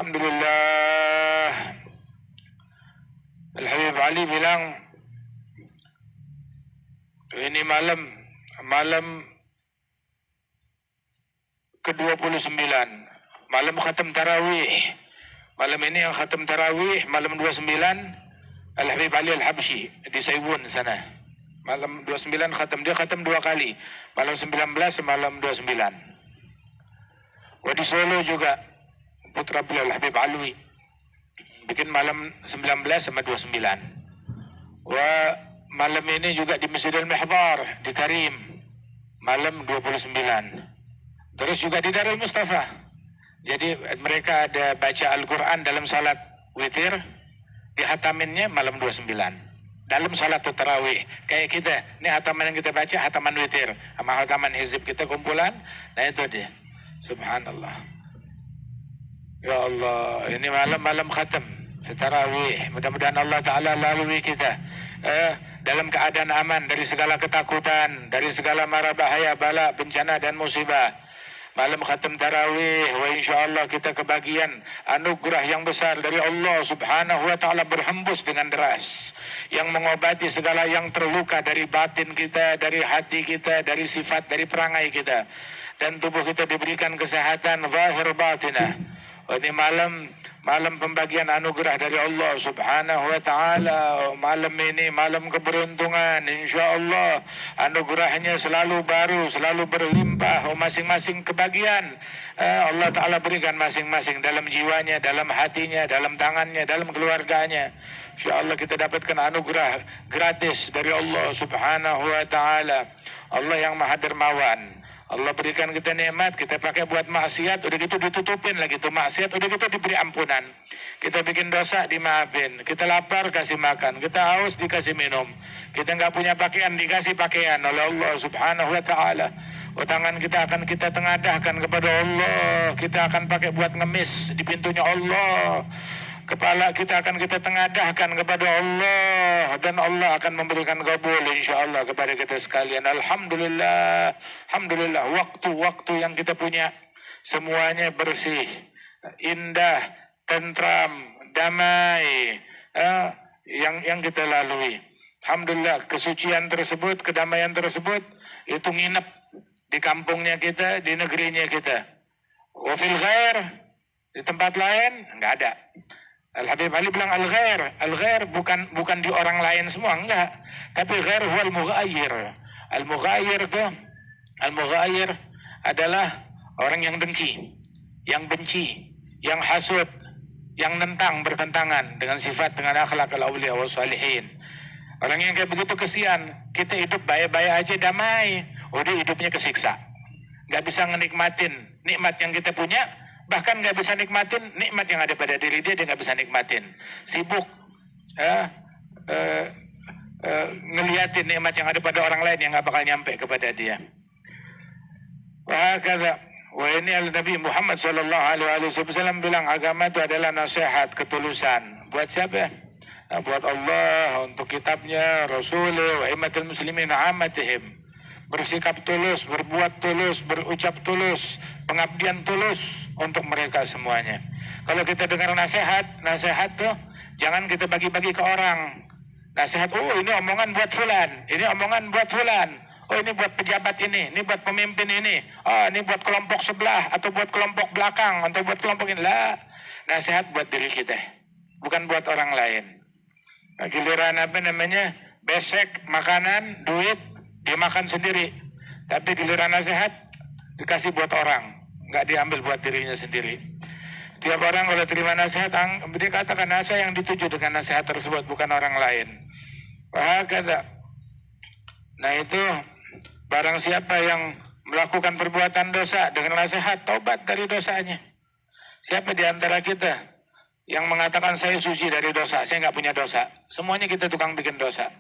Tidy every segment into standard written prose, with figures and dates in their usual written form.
Alhamdulillah. Al-Habib Ali bilang ini malam ke-29, malam khatam tarawih. Malam ini yang khatam tarawih malam 29 Al-Habib Ali Al-Habsyi di Saibun sana. Malam 29 khatam, dia khatam 2 kali. Malam 19, malam 29. Di Solo juga putra beliau Al-Habib Alwi bikin malam 19 sama 29. Malam ini juga di Masjidil Mihdar di Tarim malam 29. Terus juga di Darul Mustafa. Jadi mereka ada baca Al-Quran dalam salat witir, dihataminnya malam 29. Dalam salat tarawih. Kayak kita, ini hataman yang kita baca, hataman witir. Sama hataman hizib kita kumpulan, nah itu dia. Subhanallah. Ya Allah, ini malam-malam khatam tarawih. Mudah-mudahan Allah Ta'ala lalui kita dalam keadaan aman dari segala ketakutan, dari segala mara bahaya, bala, bencana dan musibah. Malam khatam tarawih, wa insyaallah kita kebagian anugerah yang besar dari Allah Subhanahu wa Ta'ala berhembus dengan deras yang mengobati segala yang terluka dari batin kita, dari hati kita, dari sifat, dari perangai kita, dan tubuh kita diberikan kesehatan zahir batinah. Ini malam pembagian anugerah dari Allah Subhanahu wa Ta'ala. Malam ini malam keberuntungan, insyaallah anugerahnya selalu baru, selalu berlimpah. Masing-masing kebagian Allah Ta'ala berikan masing-masing dalam jiwanya, dalam hatinya, dalam tangannya, dalam keluarganya. InsyaAllah kita dapatkan anugerah gratis dari Allah Subhanahu wa Ta'ala. Allah yang Maha Dermawan. Allah berikan kita nikmat, kita pakai buat maksiat, udah gitu ditutupin lagi tuh maksiat, udah gitu diberi ampunan. Kita bikin dosa, dimaafin. Kita lapar, kasih makan. Kita haus, dikasih minum. Kita nggak punya pakaian, dikasih pakaian oleh Allah Subhanahu wa Ta'ala. Tangan kita akan kita tengadahkan kepada Allah. Kita akan pakai buat ngemis di pintunya Allah. Kepala kita akan kita tengadahkan kepada Allah, dan Allah akan memberikan kabul insyaallah kepada kita sekalian. Alhamdulillah. Alhamdulillah, waktu-waktu yang kita punya semuanya bersih, indah, tentram, damai, yang kita lalui. Alhamdulillah, kesucian tersebut, kedamaian tersebut itu nginep di kampungnya kita, di negerinya kita. Wa fil ghair, di tempat lain enggak ada. Al-Habib Ali bilang al-ghair bukan di orang lain semua, enggak. Tapi ghair huwal mughayyir. Al-mughayyir adalah orang yang dengki, yang benci, yang hasud, yang bertentangan dengan sifat, dengan akhlak al-awliya wa salihin. Orang yang kayak begitu kesian, kita hidup baik-baik aja damai, udah hidupnya kesiksa. Enggak bisa ngenikmatin nikmat yang kita punya. Bahkan nggak bisa nikmatin nikmat yang ada pada diri dia nggak bisa nikmatin. Sibuk ngeliatin nikmat yang ada pada orang lain yang nggak bakal nyampe kepada dia. Ini Nabi Muhammad SAW bilang agama itu adalah nasihat, ketulusan. Buat siapa? Buat Allah, untuk kitabnya, Rasulullah, wa immatul muslimin amatihim. Bersikap tulus, berbuat tulus, berucap tulus, pengabdian tulus untuk mereka semuanya. Kalau kita dengar nasihat tuh jangan kita bagi-bagi ke orang. Nasihat, oh ini omongan buat fulan, ini omongan buat fulan, oh ini buat pejabat ini buat pemimpin ini, oh ini buat kelompok sebelah, atau buat kelompok belakang, atau buat kelompok ini. Lah, nasihat buat diri kita, bukan buat orang lain. Giliran besek, makanan, duit, dia makan sendiri. Tapi giliran nasihat dikasih buat orang, nggak diambil buat dirinya sendiri. Setiap orang kalau terima nasihat, dia katakan nasihat yang dituju dengan nasihat tersebut, bukan orang lain. Kata. Nah itu, barang siapa yang melakukan perbuatan dosa dengan nasihat, taubat dari dosanya. Siapa di antara kita yang mengatakan saya suci dari dosa, saya nggak punya dosa? Semuanya kita tukang bikin dosa.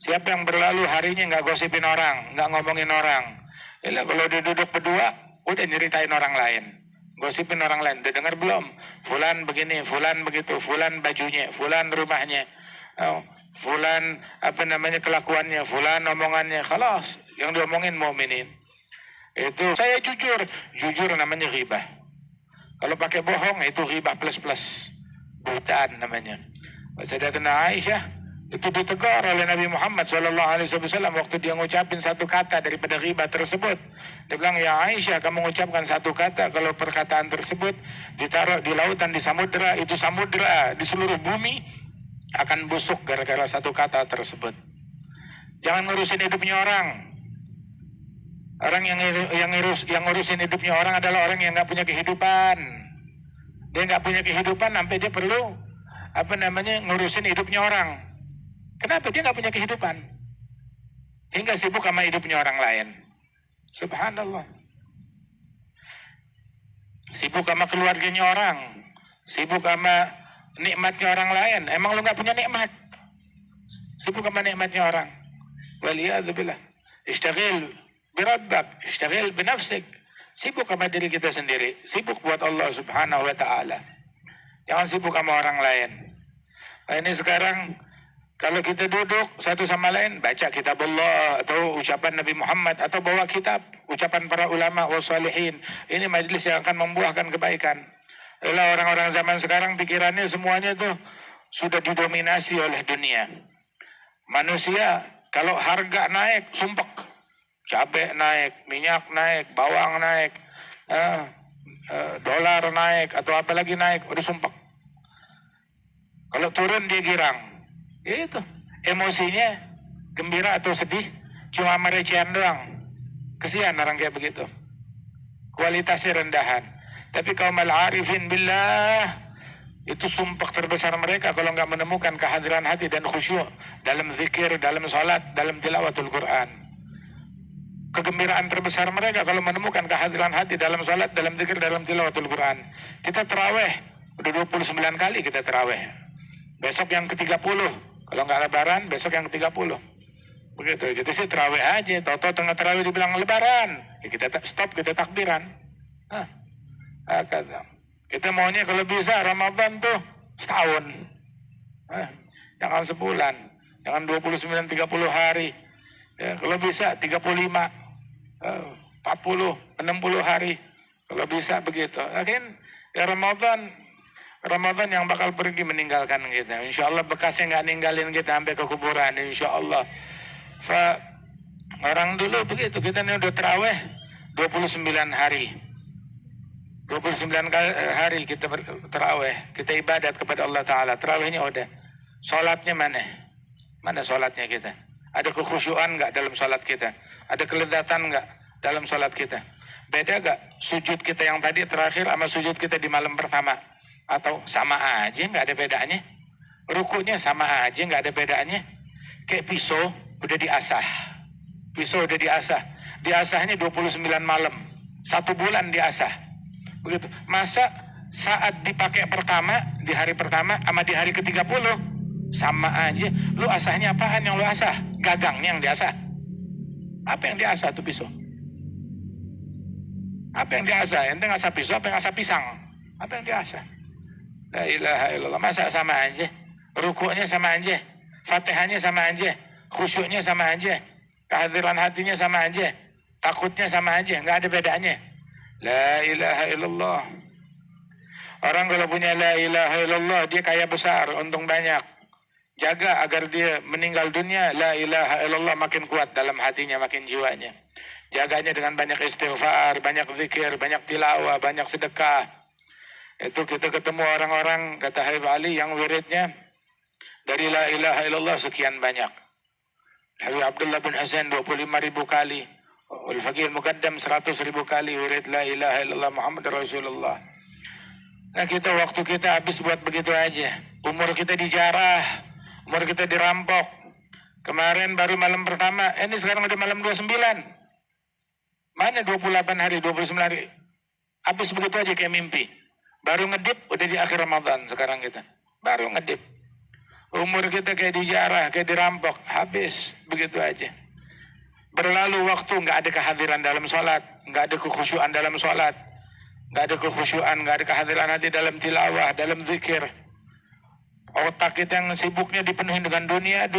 Siapa yang berlalu harinya nggak gosipin orang, nggak ngomongin orang. Kalau dia duduk berdua, udah nyeritain orang lain. Gosipin orang lain, udah dengar belum? Fulan begini, fulan begitu, fulan bajunya, fulan rumahnya, fulan kelakuannya, fulan omongannya. Khalas, yang diomongin mukminin. Itu saya jujur namanya ghibah. Kalau pakai bohong itu ghibah plus-plus. Buhtan namanya. Sayyidatina Aisyah itu ditegur oleh Nabi Muhammad SAW waktu dia ngucapin satu kata daripada ghibah tersebut. Dia bilang, ya Aisyah, kamu mengucapkan satu kata, kalau perkataan tersebut ditaruh di lautan, di samudera, itu samudera di seluruh bumi akan busuk gara-gara satu kata tersebut. Jangan ngurusin hidupnya orang. Orang yang ngurusin hidupnya orang adalah orang yang nggak punya kehidupan. Dia nggak punya kehidupan sampai dia perlu ngurusin hidupnya orang. Kenapa dia nggak punya kehidupan? Hingga sibuk sama hidupnya orang lain. Subhanallah. Sibuk sama keluarganya orang, sibuk sama nikmatnya orang lain. Emang lu nggak punya nikmat? Sibuk sama nikmatnya orang. Waliyadzubillah. Ishtaghil birabbak, ishtaghil binafsik. Sibuk sama diri kita sendiri, sibuk buat Allah Subhanahu wa ta'ala. Jangan sibuk sama orang lain. Nah, ini sekarang kalau kita duduk satu sama lain, baca kitab Allah atau ucapan Nabi Muhammad atau bawa kitab, ucapan para ulama wassalihin. Ini majelis yang akan membuahkan kebaikan. Itulah orang-orang zaman sekarang pikirannya semuanya tuh sudah didominasi oleh dunia. Manusia kalau harga naik, sumpek. Cabai naik, minyak naik, bawang naik, dolar naik, atau apa lagi naik, udah sumpek. Kalau turun dia girang. Ya itu, emosinya gembira atau sedih cuma merecehan doang. Kesian orang kayak begitu. Kualitasnya rendahan. Tapi kaum al-arifin billah, itu sumpah terbesar mereka kalau nggak menemukan kehadiran hati dan khusyuk dalam zikir, dalam salat, dalam tilawatul Quran. Kegembiraan terbesar mereka kalau menemukan kehadiran hati dalam salat, dalam zikir, dalam tilawatul Quran. Kita terawih, udah 29 kali kita terawih. Besok yang ke-30, kalau nggak lebaran, besok yang ke-30. Begitu, kita sih terawih aja. Tahu-tahu tengah terawih dibilang lebaran, ya kita stop, kita takbiran. Kita maunya kalau bisa Ramadan tuh setahun. Jangan sebulan, jangan 29-30 hari. Ya, kalau bisa 35, 40, 60 hari. Kalau bisa begitu. Akhirnya ya Ramadan yang bakal pergi meninggalkan kita. Insya Allah bekasnya nggak ninggalin kita sampai ke kuburan. Insya Allah. Orang dulu begitu. Kita ini udah terawih 29 hari. 29 hari kita terawih. Kita ibadat kepada Allah Ta'ala. Terawihnya udah. Sholatnya mana? Mana sholatnya kita? Ada kekhusyuan nggak dalam sholat kita? Ada kelezatan nggak dalam sholat kita? Beda nggak sujud kita yang tadi terakhir sama sujud kita di malam pertama? Atau sama aja nggak ada bedanya? Rukunya sama aja nggak ada bedanya? Kayak pisau udah diasah. Pisau udah diasah. Diasahnya 29 malam. 1 bulan diasah. Begitu. Masa saat dipakai pertama, di hari pertama sama di hari ke-30 sama aja. Lu asahnya apaan yang lu asah? Gagangnya yang diasah. Apa yang diasah tuh pisau? Apa yang diasah? Ente ngasah pisau apa yang ngasah pisang? Apa yang diasah? La ilaha illallah. Masa sama aja? Rukuknya sama aja, Fatihahnya sama aja, khusyuknya sama aja, kehadiran hatinya sama aja, takutnya sama aja, nggak ada bedanya. La ilaha illallah. Orang kalau punya la ilaha illallah, dia kaya besar, untung banyak. Jaga agar dia meninggal dunia, la ilaha illallah makin kuat dalam hatinya, makin jiwanya. Jaganya dengan banyak istighfar, banyak zikir, banyak tilawah, banyak sedekah. Itu kita ketemu orang-orang, kata Habib Ali, yang wiridnya dari la ilaha illallah sekian banyak. Habib Abdullah bin Hasan 25.000 kali. Al-Faqih Al-Muqaddam 100.000 kali wirid la ilaha illallah Muhammad Rasulullah. Nah kita waktu kita habis buat begitu aja. Umur kita dijarah, umur kita dirampok. Kemarin baru malam pertama, ini sekarang udah malam 29. Mana 28 hari, 29 hari. Habis begitu aja kayak mimpi. Baru ngedip, udah di akhir Ramadan sekarang kita. Baru ngedip. Umur kita kayak dijarah, kayak dirampok. Habis, begitu aja. Berlalu waktu, nggak ada kehadiran dalam sholat. Nggak ada kekhusyuan dalam sholat. Nggak ada kekhusyuan, nggak ada kehadiran hati dalam tilawah, dalam zikir. Otak kita yang sibuknya dipenuhi dengan dunia.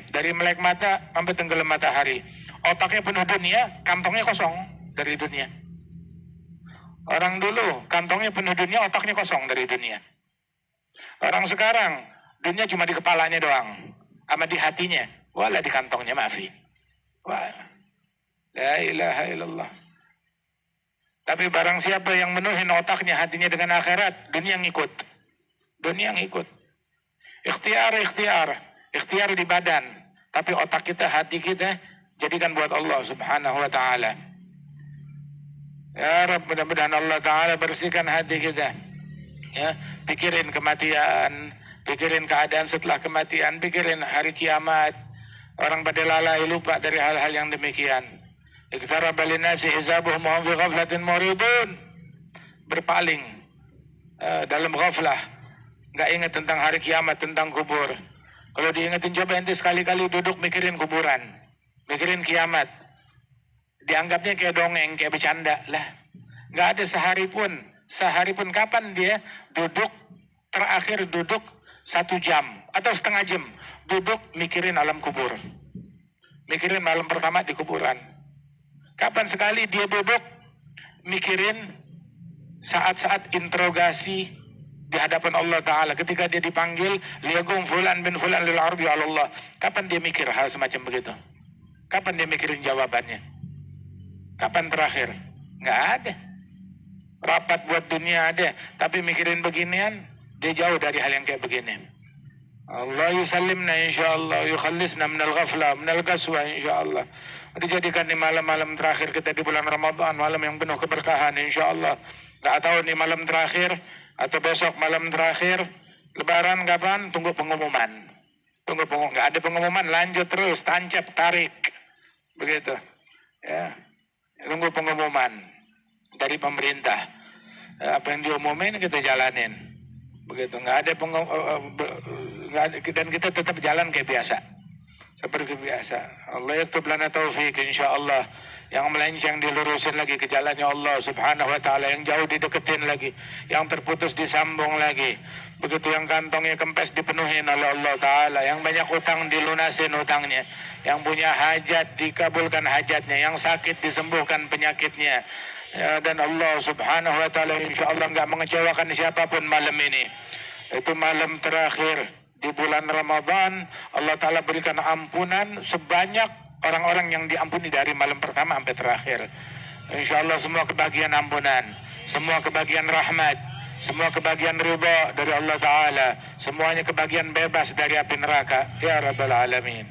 Dari melek mata sampai tenggelam matahari. Otaknya penuh dunia, kantongnya kosong dari dunia. Orang dulu kantongnya penuh dunia, otaknya kosong dari dunia. Orang sekarang dunia cuma di kepalanya doang, sama di hatinya, wala di kantongnya, maafi. Wah, la ilaha illallah. Tapi barang siapa yang menuhin otaknya, hatinya dengan akhirat, dunia ngikut. Dunia ngikut. Ikhtiar di badan, tapi otak kita, hati kita jadikan buat Allah Subhanahu wa taala. Ya Rabb, mudah-mudahan Allah taala bersihkan hati kita. Ya, pikirin kematian, pikirin keadaan setelah kematian, pikirin hari kiamat. Orang pada lalai, lupa dari hal-hal yang demikian. Iqtaraba linnasi hisabuhum wa hum fi ghaflatin muridun. Berpaling dalam ghaflah, nggak ingat tentang hari kiamat, tentang kubur. Kalau diingetin, coba ente sekali-kali duduk mikirin kuburan, mikirin kiamat. Dianggapnya kayak dongeng, kayak bercanda lah. Nggak ada sehari pun kapan dia duduk, terakhir duduk 1 jam atau setengah jam duduk mikirin alam kubur, mikirin malam pertama di kuburan. Kapan sekali dia duduk mikirin saat-saat interogasi di hadapan Allah Ta'ala, ketika dia dipanggil liyaqum fulan bin fulan lil ardi ala Allah. Kapan dia mikir hal semacam begitu? Kapan dia mikirin jawabannya? Kapan terakhir? Nggak ada. Rapat buat dunia ada, tapi mikirin beginian, dia jauh dari hal yang kayak begini. Allah yusallimna insyaallah, yukhallisna minal ghafla, minal qaswa insyaallah. Dijadikan di malam-malam terakhir kita di bulan Ramadan, malam yang penuh keberkahan insyaallah. Nggak tahu nih malam terakhir atau besok malam terakhir, Lebaran kapan? Tunggu pengumuman. Nggak ada pengumuman, lanjut terus, tancap, tarik. Begitu. Ya. Tunggu pengumuman dari pemerintah. Apa yang diumumin kita jalanin. Begitu. Nggak ada dan kita tetap jalan kayak biasa. Seperti biasa. Allah yaktub lana taufik insyaallah. Yang melenceng dilurusin lagi ke jalannya Allah Subhanahu wa taala, yang jauh dideketin lagi, yang terputus disambung lagi. Begitu yang kantongnya kempes dipenuhin oleh Allah taala, yang banyak utang dilunasin utangnya, yang punya hajat dikabulkan hajatnya, yang sakit disembuhkan penyakitnya. Ya, dan Allah Subhanahu wa taala insyaallah enggak mengecewakan siapapun malam ini. Itu malam terakhir di bulan Ramadan. Allah taala berikan ampunan sebanyak orang-orang yang diampuni dari malam pertama sampai terakhir. InsyaAllah semua kebagian ampunan, semua kebagian rahmat, semua kebagian ridha dari Allah Ta'ala, semuanya kebagian bebas dari api neraka. Ya Rabbal Alamin.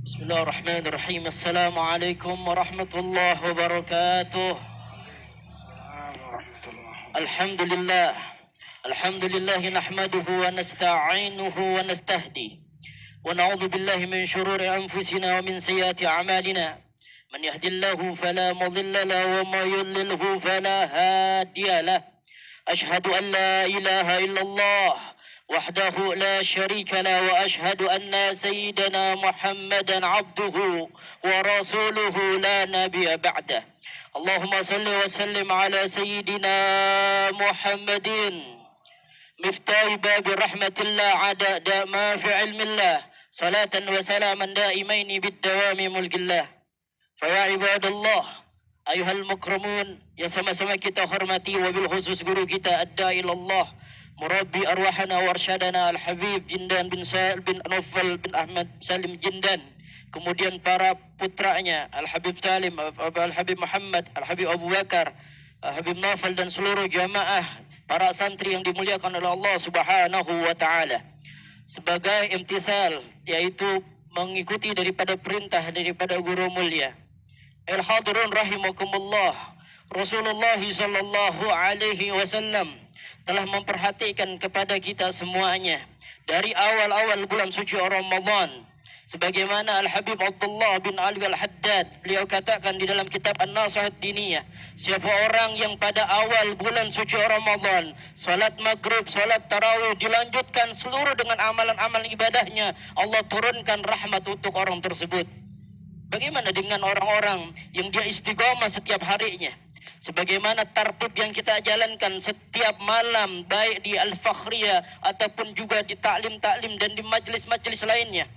Bismillahirrahmanirrahim. Assalamualaikum warahmatullahi wabarakatuh. Alhamdulillah. الحمد لله نحمده ونستعينه ونستهديه ونعوذ بالله من شرور أنفسنا ومن سيئات أعمالنا. من يهد الله فلا مضل له وما يضلله فلا هادي له. أشهد أن لا إله إلا الله وحده لا شريك له وأشهد أن سيدنا محمدا عبده ورسوله لا نبي بعده. اللهم صل وسلم على سيدنا محمد مفتاح باب رحمة الله عدد ما في علم الله صلاة وسلاما دائمين بالدوام ملك الله. فيا عباد الله أيها المكرمون, yang sama-sama kita hormati, wabil khusus guru kita ad-da'i ilallah, murabbi arwahana warsyadana Al-Habib Jindan bin Nawfal bin Ahmad Salim Jindan, kemudian para putranya Al-Habib Salim, Al-Habib Muhammad, Al-Habib Abu Bakar, Habib Nawfal, dan seluruh jamaah para santri yang dimuliakan oleh Allah Subhanahu wa taala. Sebagai imtithal, yaitu mengikuti daripada perintah daripada guru mulia. Al-hadirun rahimakumullah. Rasulullah sallallahu alaihi wasallam telah memperhatikan kepada kita semuanya dari awal-awal bulan suci Ramadan. Sebagaimana Al-Habib Abdullah bin Ali Al-Haddad, beliau katakan di dalam kitab An-Nasihat Diniyah, siapa orang yang pada awal bulan suci Ramadan salat maghrib, salat tarawih dilanjutkan seluruh dengan amalan-amalan ibadahnya, Allah turunkan rahmat untuk orang tersebut. Bagaimana dengan orang-orang yang dia istiqomah setiap harinya? Sebagaimana tertib yang kita jalankan setiap malam, baik di Al-Fakhriyah ataupun juga di taklim-taklim dan di majlis-majlis lainnya.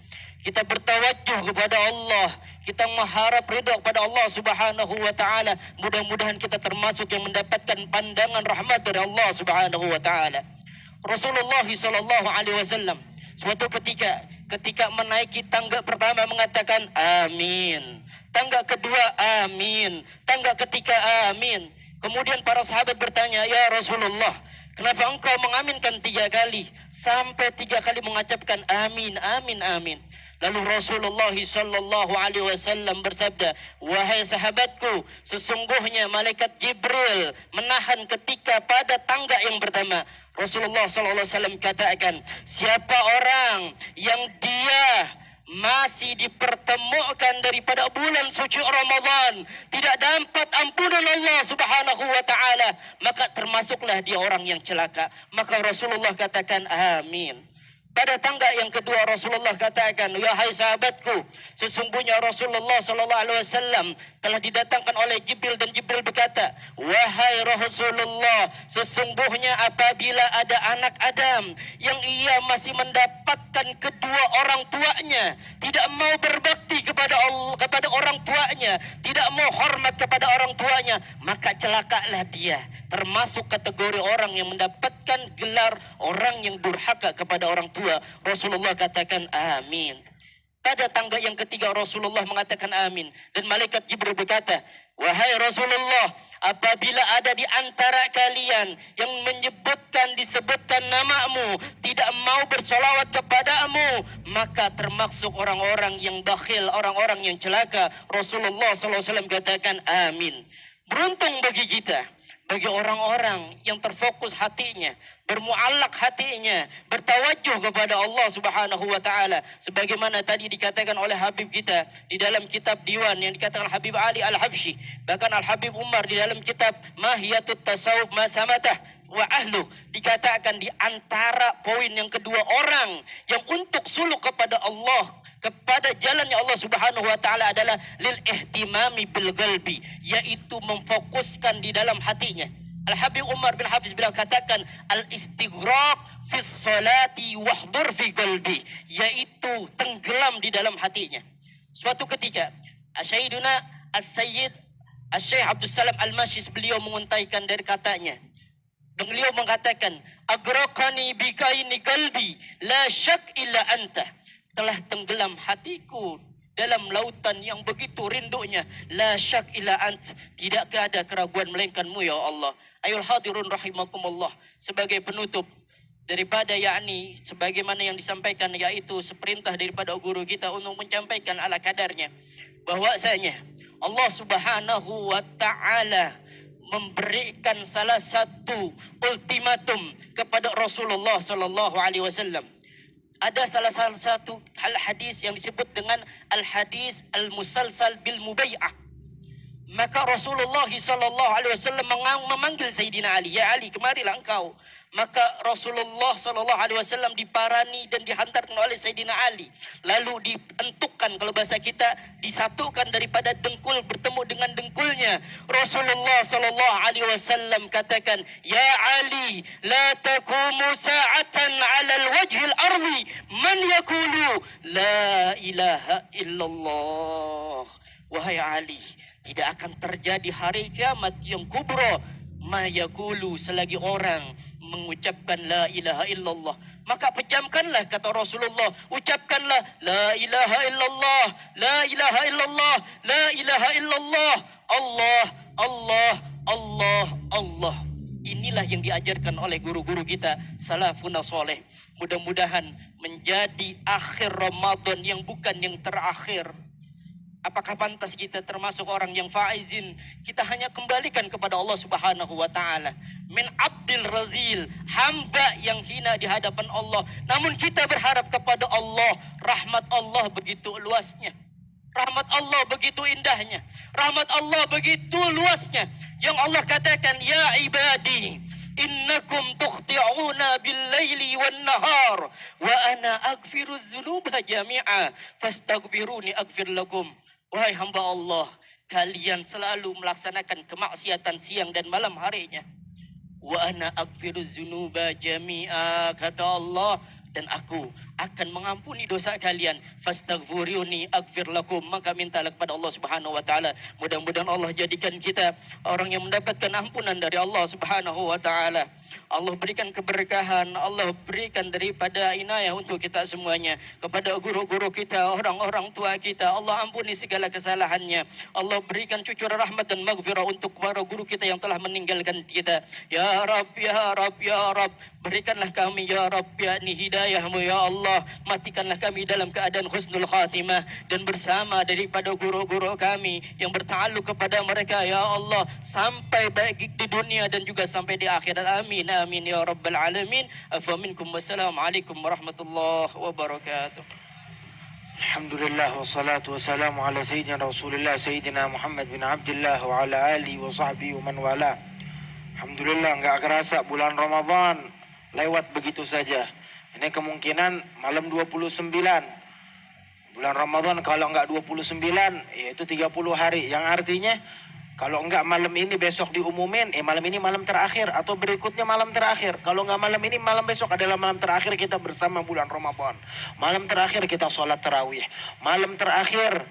kita bertawajuh kepada Allah, kita mengharap ridha kepada Allah Subhanahu wa taala. Mudah-mudahan kita termasuk yang mendapatkan pandangan rahmat dari Allah Subhanahu wa taala. Rasulullah sallallahu alaihi wasallam suatu ketika menaiki tangga pertama mengatakan amin. Tangga kedua amin. Tangga ketiga amin. Kemudian para sahabat bertanya, "Ya Rasulullah, kenapa engkau mengaminkan 3 kali sampai 3 kali mengucapkan amin, amin, amin?" Lalu Rasulullah sallallahu alaihi wasallam bersabda, "Wahai sahabatku, sesungguhnya malaikat Jibril menahan ketika pada tangga yang pertama." Rasulullah sallallahu alaihi wasallam katakan, siapa orang yang dia masih dipertemukan daripada bulan suci Ramadan, tidak dapat ampunan Allah Subhanahu wa taala, maka termasuklah dia orang yang celaka. Maka Rasulullah katakan amin. Pada tangga yang kedua Rasulullah katakan, "Wahai sahabatku, sesungguhnya Rasulullah sallallahu alaihi wasallam telah didatangkan oleh Jibril dan Jibril berkata, wahai Rasulullah, sesungguhnya apabila ada anak Adam yang ia masih mendapatkan kedua orang tuanya, tidak mau berbakti kepada Allah, kepada orang tuanya, tidak mau hormat kepada orang tuanya, maka celakalah dia." Termasuk kategori orang yang mendapatkan gelar orang yang durhaka kepada orang tua. Rasulullah katakan amin. Pada tangga yang ketiga Rasulullah mengatakan amin. Dan malaikat Jibril berkata, "Wahai Rasulullah, apabila ada di antara kalian yang disebutkan namamu, tidak mau bersolawat kepadamu, maka termasuk orang-orang yang bakhil, orang-orang yang celaka." Rasulullah SAW katakan amin. Beruntung bagi kita, bagi orang-orang yang terfokus hatinya, bermuallak hatinya, bertawajuh kepada Allah Subhanahu wa taala, sebagaimana tadi dikatakan oleh Habib kita di dalam kitab Diwan yang dikatakan Habib Ali Al-Habsyi, bahkan Al-Habib Umar di dalam kitab Mahiyatut Tasawuf Masamatah wa ahlu, dikatakan di antara poin yang kedua orang yang untuk suluk kepada Allah, kepada jalannya Allah Subhanahu wa taala adalah lil ihtimami bil qalbi, yaitu memfokuskan di dalam hatinya. Al-Habib Umar bin Hafiz bila katakan al-istighraq fis salati wahdur fi qalbi, yaitu tenggelam di dalam hatinya. Suatu ketika Sayyiduna As-Sayyid Asy-Syaikh Abdul Salam Al-Mashis beliau menguntaikan dari katanya, dan beliau mengatakan, "Agraqani bikaini qalbi la syak illa anta." Telah tenggelam hatiku dalam lautan yang begitu rindunya, la syak illa ant, tidak ada keraguan melainkanmu ya Allah. Ayol hadirun rahimakumullah, sebagai penutup daripada yakni sebagaimana yang disampaikan, yaitu seperintah daripada guru kita untuk menyampaikan ala kadarnya, bahwasanya Allah Subhanahu wa taala memberikan salah satu ultimatum kepada Rasulullah sallallahu alaihi wasallam. Ada salah satu hal hadis yang disebut dengan al-hadis al-musalsal bil mubai'ah. Maka Rasulullah sallallahu alaihi wasallam memanggil Sayyidina Ali, "Ya Ali, kemarilah engkau." Maka Rasulullah sallallahu alaihi wasallam diparani dan dihantarkan oleh Sayyidina Ali. Lalu dientukkan, kalau bahasa kita disatukan daripada dengkul bertemu dengan dengkulnya. Rasulullah sallallahu alaihi wasallam katakan, "Ya Ali, la taqumu sa'atan 'ala al-wajhil ardi man yaqulu la ilaha illallah." Wahai Ali, tidak akan terjadi hari kiamat yang kubra ma yaqulu, selagi orang mengucapkan la ilaha illallah. Maka pejamkanlah, kata Rasulullah, ucapkanlah la ilaha illallah, la ilaha illallah, la ilaha illallah, Allah, Allah, Allah, Allah. Inilah yang diajarkan oleh guru-guru kita salafun saleh. Mudah-mudahan menjadi akhir Ramadan yang bukan yang terakhir. Apakah pantas kita termasuk orang yang faizin? Kita hanya kembalikan kepada Allah Subhanahu wa taala. Min abdil razil, hamba yang hina di hadapan Allah. Namun kita berharap kepada Allah, rahmat Allah begitu luasnya. Rahmat Allah begitu indahnya. Rahmat Allah begitu luasnya. Yang Allah katakan, "Ya ibadi, innakum tukhti'una bil-laili wan-nahar wa ana aghfiru dzunuba jami'a fastaghfiruni aghfir lakum." Wahai hamba Allah, kalian selalu melaksanakan kemaksiatan siang dan malam harinya. Wa ana aghfiru dzunuba jami'a, kata Allah, dan aku akan mengampuni dosa kalian. Fastaghfiruni aghfir lakum. Maka mintalah kepada Allah Subhanahu wa taala. Mudah-mudahan Allah jadikan kita orang yang mendapatkan ampunan dari Allah Subhanahu wa taala. Allah berikan keberkahan, Allah berikan daripada inayah untuk kita semuanya. Kepada guru-guru kita, orang-orang tua kita, Allah ampuni segala kesalahannya. Allah berikan cucur rahmat dan maghfirah untuk para guru kita yang telah meninggalkan kita. Ya Rab, ya Rab, ya Rab, berikanlah kami ya Rab, yakni hidayahmu ya Allah. Matikanlah kami dalam keadaan husnul khatimah dan bersama daripada guru-guru kami yang bertakluk kepada mereka ya Allah, sampai baik di dunia dan juga sampai di akhirat. Amin amin ya rabbal alamin. Afa minkum. Wassalamualaikum warahmatullahi wabarakatuh. Alhamdulillah wassalatu wassalamu ala sayyidina Rasulillah Sayyidina Muhammad bin Abdullah wa ala alihi wa sahbihi wa man wala. Alhamdulillah, enggak kerasa bulan Ramadan lewat begitu saja. Ini kemungkinan malam 29. Bulan Ramadan kalau enggak 29 yaitu 30 hari, yang artinya kalau enggak malam ini besok diumumin, malam ini malam terakhir atau berikutnya malam terakhir. Kalau enggak malam ini, malam besok adalah malam terakhir kita bersama bulan Ramadan. Malam terakhir kita sholat tarawih. Malam terakhir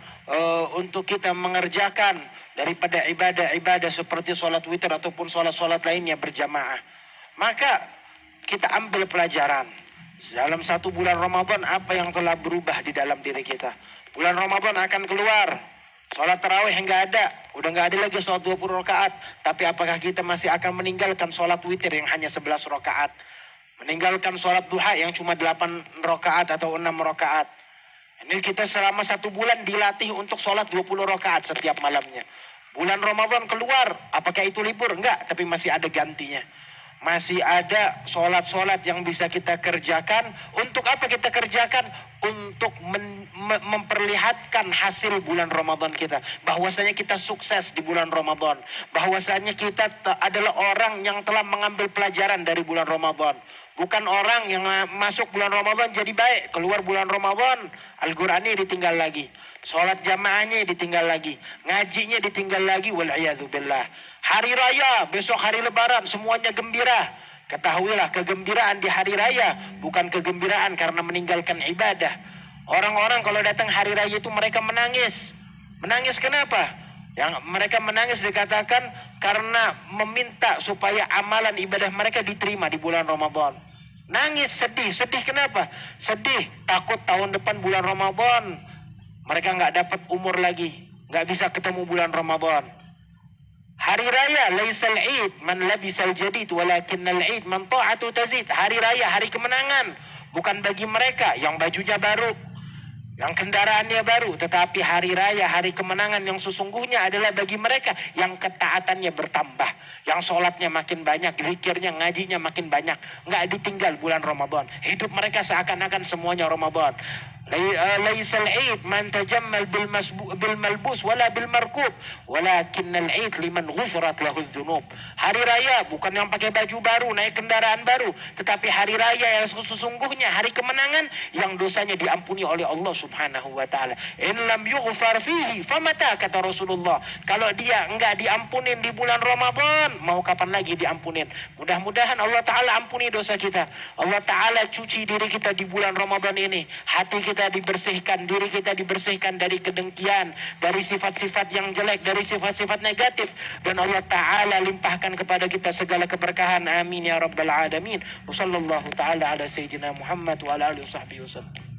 untuk kita mengerjakan daripada ibadah-ibadah seperti sholat witir ataupun sholat-sholat lainnya berjamaah. Maka kita ambil pelajaran dalam satu bulan Ramadan apa yang telah berubah di dalam diri kita. Bulan Ramadan akan keluar. Sholat tarawih enggak ada, udah enggak ada lagi sholat 20 rakaat. Tapi apakah kita masih akan meninggalkan sholat witir yang hanya 11 rakaat? Meninggalkan sholat duha yang cuma 8 rakaat atau 6 rakaat? Ini kita selama satu bulan dilatih untuk sholat 20 rakaat setiap malamnya. Bulan Ramadan keluar, apakah itu libur? Enggak, tapi masih ada gantinya. Masih ada sholat-sholat yang bisa kita kerjakan. Untuk apa kita kerjakan? Untuk memperlihatkan hasil bulan Ramadan kita. Bahwasanya kita sukses di bulan Ramadan. Bahwasanya kita adalah orang yang telah mengambil pelajaran dari bulan Ramadan. Bukan orang yang masuk bulan Ramadan jadi baik. Keluar bulan Ramadan, Al-Qurannya ditinggal lagi. Sholat jamaahnya ditinggal lagi. Ngajinya ditinggal lagi. Wal'iyadzubillah. Hari raya, besok hari lebaran, semuanya gembira. Ketahuilah, kegembiraan di hari raya bukan kegembiraan karena meninggalkan ibadah. Orang-orang kalau datang hari raya itu mereka menangis. Menangis kenapa? Yang mereka menangis dikatakan karena meminta supaya amalan ibadah mereka diterima di bulan Ramadan. Nangis, sedih. Sedih kenapa? Sedih, takut tahun depan bulan Ramadan mereka nggak dapat umur lagi, nggak bisa ketemu bulan Ramadan. Hari raya laisal id man labisal jadid walakinnal id man ta'atu tazid. Hari raya, hari kemenangan bukan bagi mereka yang bajunya baru, yang kendaraannya baru, tetapi hari raya, hari kemenangan yang sesungguhnya adalah bagi mereka yang ketaatannya bertambah, yang sholatnya makin banyak, zikirnya, ngajinya makin banyak, nggak ditinggal bulan Ramadan. Hidup mereka seakan-akan semuanya Ramadan. Laisal id man tajammal bil malbus wala bil markub walakinnal id liman ghufirat lahu dzunub. Hari raya bukan yang pakai baju baru, naik kendaraan baru, tetapi hari raya yang sesungguhnya hari kemenangan yang dosanya diampuni oleh Allah Subhanahu wa taala. In lam yughfar fihi famata, kata Rasulullah. Kalau dia enggak diampunin di bulan Ramadan, mau kapan lagi diampunin? Mudah-mudahan Allah taala ampuni dosa kita. Allah taala cuci diri kita di bulan Ramadan ini. Hati kita dibersihkan, diri kita dibersihkan dari kedengkian, dari sifat-sifat yang jelek, dari sifat-sifat negatif, dan Allah taala limpahkan kepada kita segala keberkahan. Amin ya rabbal alamin. Wassallallahu taala ala sayyidina Muhammad wa ala alihi wasallam.